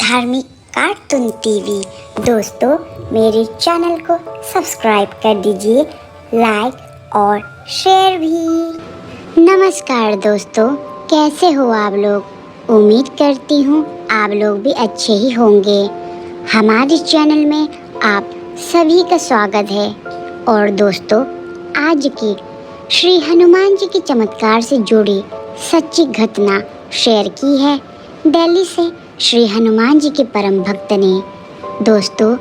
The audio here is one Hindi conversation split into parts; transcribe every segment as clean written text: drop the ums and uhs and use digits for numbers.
धार्मिक कार्टून टीवी। दोस्तों, मेरे चैनल को सब्सक्राइब कर दीजिए, लाइक और शेयर भी। नमस्कार दोस्तों, कैसे हो आप लोग? उम्मीद करती हूँ आप लोग भी अच्छे ही होंगे। हमारे चैनल में आप सभी का स्वागत है। और दोस्तों, आज की श्री हनुमान जी के चमत्कार से जुड़ी सच्ची घटना शेयर की है दिल्ली से श्री हनुमान जी के परम भक्त ने। दोस्तों,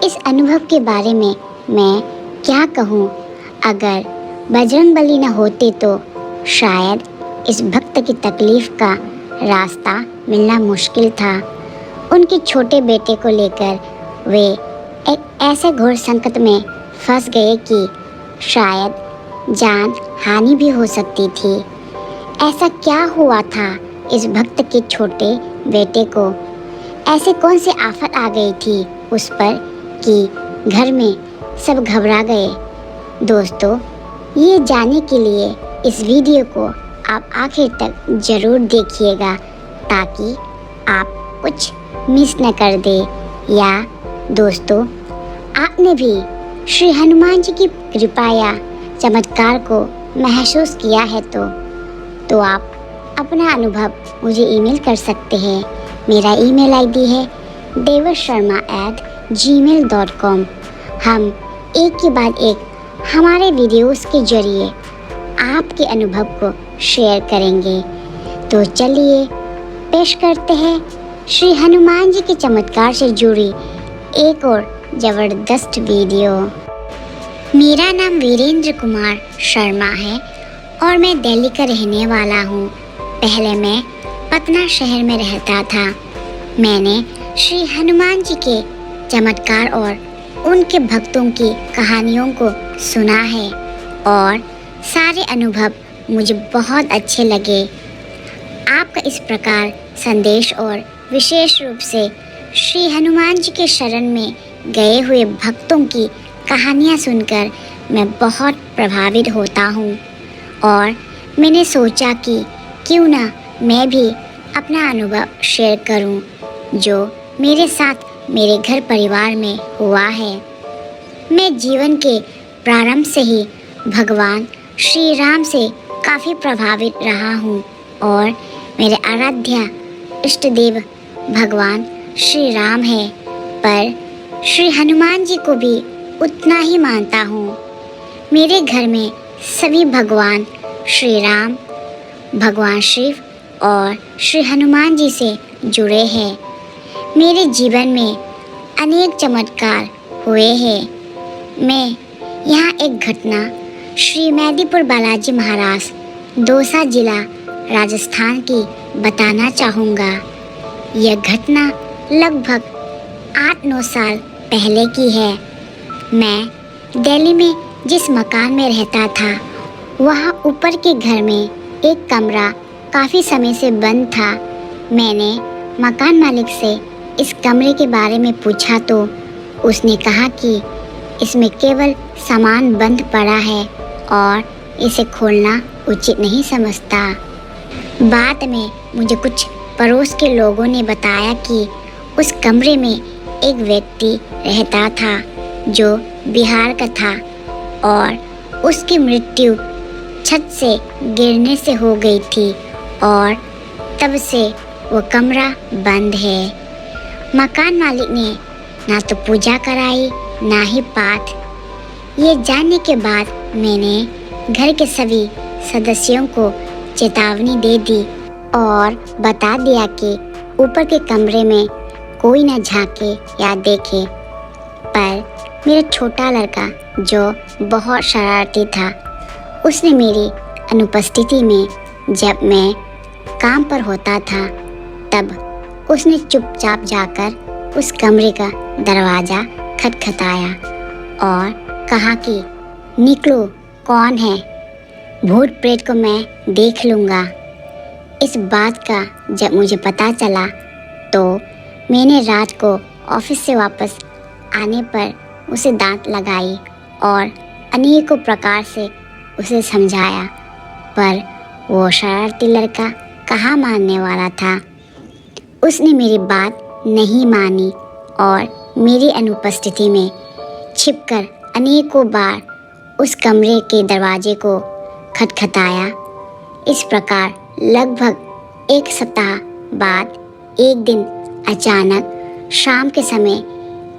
इस अनुभव के बारे में मैं क्या कहूँ। अगर बजरंगबली न होते तो शायद इस भक्त की तकलीफ का रास्ता मिलना मुश्किल था। उनके छोटे बेटे को लेकर वे एक ऐसे घोर संकट में फंस गए कि शायद जान हानि भी हो सकती थी। ऐसा क्या हुआ था इस भक्त के छोटे बेटे को? ऐसे कौन सी आफत आ गई थी उस पर कि घर में सब घबरा गए? दोस्तों, ये जानने के लिए इस वीडियो को आप आखिर तक ज़रूर देखिएगा ताकि आप कुछ मिस न कर दे। या दोस्तों, आपने भी श्री हनुमान जी की कृपा या चमत्कार को महसूस किया है तो आप अपना अनुभव मुझे ईमेल कर सकते हैं। मेरा ईमेल आईडी है devarsharma@gmail.com। हम एक के बाद एक हमारे वीडियोस के जरिए आपके अनुभव को शेयर करेंगे। तो चलिए पेश करते हैं श्री हनुमान जी के चमत्कार से जुड़ी एक और ज़बरदस्त वीडियो। मेरा नाम वीरेंद्र कुमार शर्मा है और मैं दिल्ली का रहने वाला हूँ। पहले मैं पटना शहर में रहता था। मैंने श्री हनुमान जी के चमत्कार और उनके भक्तों की कहानियों को सुना है और सारे अनुभव मुझे बहुत अच्छे लगे। आपका इस प्रकार संदेश और विशेष रूप से श्री हनुमान जी के शरण में गए हुए भक्तों की कहानियाँ सुनकर मैं बहुत प्रभावित होता हूँ और मैंने सोचा कि क्यों ना मैं भी अपना अनुभव शेयर करूं जो मेरे साथ मेरे घर परिवार में हुआ है। मैं जीवन के प्रारंभ से ही भगवान श्री राम से काफ़ी प्रभावित रहा हूं और मेरे आराध्य इष्ट देव भगवान श्री राम है, पर श्री हनुमान जी को भी उतना ही मानता हूं। मेरे घर में सभी भगवान श्री राम, भगवान शिव और श्री हनुमान जी से जुड़े हैं। मेरे जीवन में अनेक चमत्कार हुए हैं। मैं यहाँ एक घटना श्री मेहदीपुर बालाजी महाराज, दौसा जिला, राजस्थान की बताना चाहूँगा। यह घटना लगभग 8-9 साल पहले की है। मैं दिल्ली में जिस मकान में रहता था वहाँ ऊपर के घर में एक कमरा काफ़ी समय से बंद था। मैंने मकान मालिक से इस कमरे के बारे में पूछा तो उसने कहा कि इसमें केवल सामान बंद पड़ा है और इसे खोलना उचित नहीं समझता। बाद में मुझे कुछ पड़ोस के लोगों ने बताया कि उस कमरे में एक व्यक्ति रहता था जो बिहार का था और उसकी मृत्यु छत से गिरने से हो गई थी और तब से वो कमरा बंद है। मकान मालिक ने ना तो पूजा कराई ना ही पाठ। ये जानने के बाद मैंने घर के सभी सदस्यों को चेतावनी दे दी और बता दिया कि ऊपर के कमरे में कोई ना झांके या देखे। पर मेरा छोटा लड़का जो बहुत शरारती था, उसने मेरी अनुपस्थिति में जब मैं काम पर होता था तब उसने चुपचाप जाकर उस कमरे का दरवाज़ा खटखटाया और कहा कि निकलो, कौन है? भूत प्रेत को मैं देख लूँगा। इस बात का जब मुझे पता चला तो मैंने रात को ऑफिस से वापस आने पर उसे डांट लगाई और अनेकों प्रकार से उसे समझाया, पर वो शरारती लड़का कहाँ मानने वाला था। उसने मेरी बात नहीं मानी और मेरी अनुपस्थिति में छिपकर अनेकों बार उस कमरे के दरवाजे को खटखटाया। इस प्रकार लगभग एक सप्ताह बाद एक दिन अचानक शाम के समय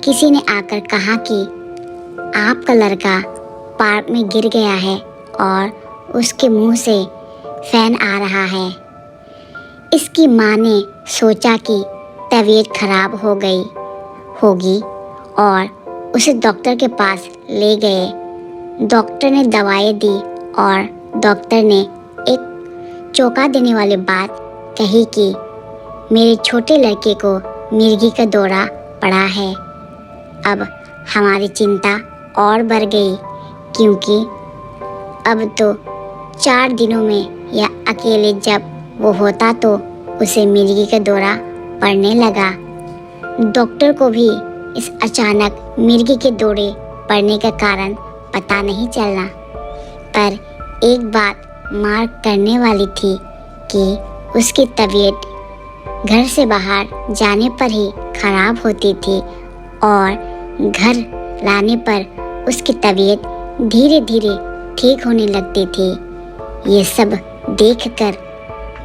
किसी ने आकर कहा कि आपका लड़का पार्क में गिर गया है और उसके मुंह से फैन आ रहा है। इसकी माँ ने सोचा कि तबीयत खराब हो गई होगी और उसे डॉक्टर के पास ले गए। डॉक्टर ने दवाई दी और डॉक्टर ने एक चौंका देने वाली बात कही कि मेरे छोटे लड़के को मिर्गी का दौरा पड़ा है। अब हमारी चिंता और बढ़ गई क्योंकि अब तो 4 दिनों में या अकेले जब वो होता तो उसे मिर्गी का दौरा पड़ने लगा। डॉक्टर को भी इस अचानक मिर्गी के दौरे पड़ने का कारण पता नहीं चला, पर एक बात मार्क करने वाली थी कि उसकी तबीयत घर से बाहर जाने पर ही खराब होती थी और घर लाने पर उसकी तबीयत धीरे धीरे ठीक होने लगती थी। ये सब देखकर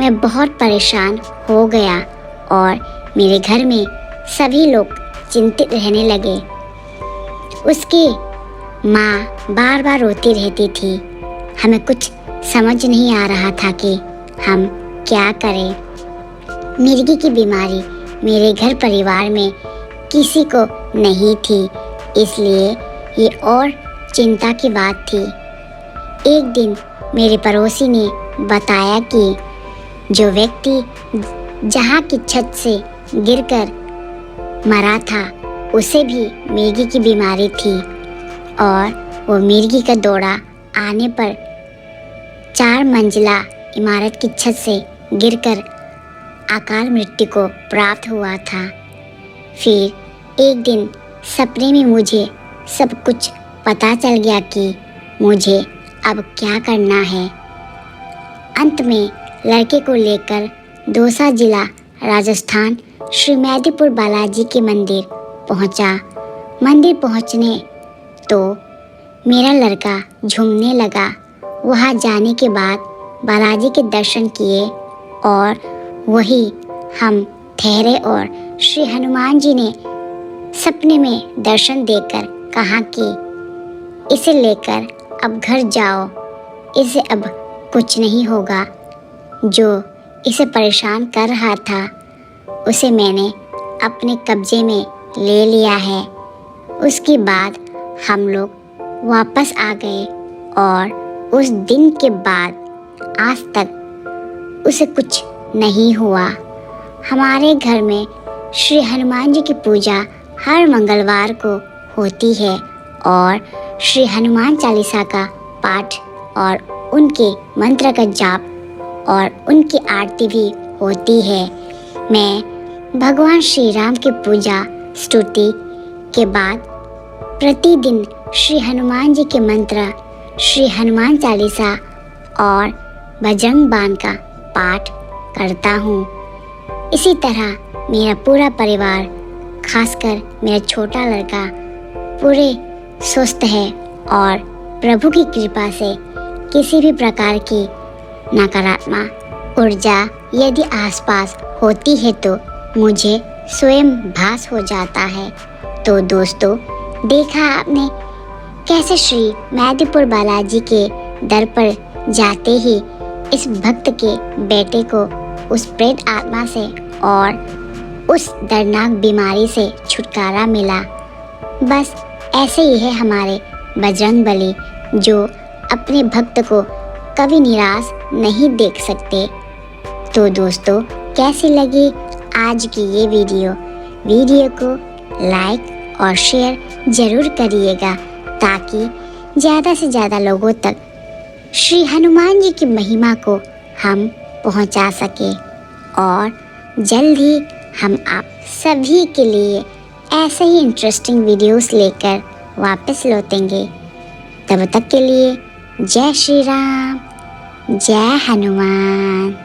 मैं बहुत परेशान हो गया और मेरे घर में सभी लोग चिंतित रहने लगे। उसकी माँ बार बार रोती रहती थी। हमें कुछ समझ नहीं आ रहा था कि हम क्या करें। मिर्गी की बीमारी मेरे घर परिवार में किसी को नहीं थी, इसलिए ये और चिंता की बात थी। एक दिन मेरे पड़ोसी ने बताया कि जो व्यक्ति जहाँ की छत से गिरकर मरा था उसे भी मिर्गी की बीमारी थी और वो मिर्गी का दौरा आने पर 4 मंजिला इमारत की छत से गिरकर अकाल मृत्यु को प्राप्त हुआ था। फिर एक दिन सपने में मुझे सब कुछ पता चल गया कि मुझे अब क्या करना है। अंत में लड़के को लेकर दौसा जिला राजस्थान श्री मेहदीपुर बालाजी के मंदिर पहुंचा। मंदिर पहुंचने तो मेरा लड़का झूमने लगा। वहां जाने के बाद बालाजी के दर्शन किए और वही हम ठहरे और श्री हनुमान जी ने सपने में दर्शन देकर कहा कि इसे लेकर अब घर जाओ, इसे अब कुछ नहीं होगा। जो इसे परेशान कर रहा था उसे मैंने अपने कब्जे में ले लिया है। उसके बाद हम लोग वापस आ गए और उस दिन के बाद आज तक उसे कुछ नहीं हुआ। हमारे घर में श्री हनुमान जी की पूजा हर मंगलवार को होती है और श्री हनुमान चालीसा का पाठ और उनके मंत्र का जाप और उनकी आरती भी होती है। मैं भगवान श्री राम की पूजा स्तुति के बाद प्रतिदिन श्री हनुमान जी के मंत्र, श्री हनुमान चालीसा और बजरंग बाण का पाठ करता हूँ। इसी तरह मेरा पूरा परिवार, खासकर मेरा छोटा लड़का, पूरे स्वस्थ है और प्रभु की कृपा से किसी भी प्रकार की नकारात्मक ऊर्जा यदि आसपास होती है तो मुझे स्वयं भास हो जाता है। तो दोस्तों, देखा आपने कैसे श्री मेहदीपुर बालाजी के दर पर जाते ही इस भक्त के बेटे को उस प्रेत आत्मा से और उस दर्दनाक बीमारी से छुटकारा मिला। बस ऐसे ही है हमारे बजरंगबली, जो अपने भक्त को कभी निराश नहीं देख सकते। तो दोस्तों, कैसी लगी आज की ये वीडियो को लाइक और शेयर ज़रूर करिएगा ताकि ज़्यादा से ज़्यादा लोगों तक श्री हनुमान जी की महिमा को हम पहुंचा सके। और जल्द ही हम आप सभी के लिए ऐसे ही इंटरेस्टिंग वीडियोस लेकर वापस लौटेंगे। तब तक के लिए जय श्री राम, जय हनुमान।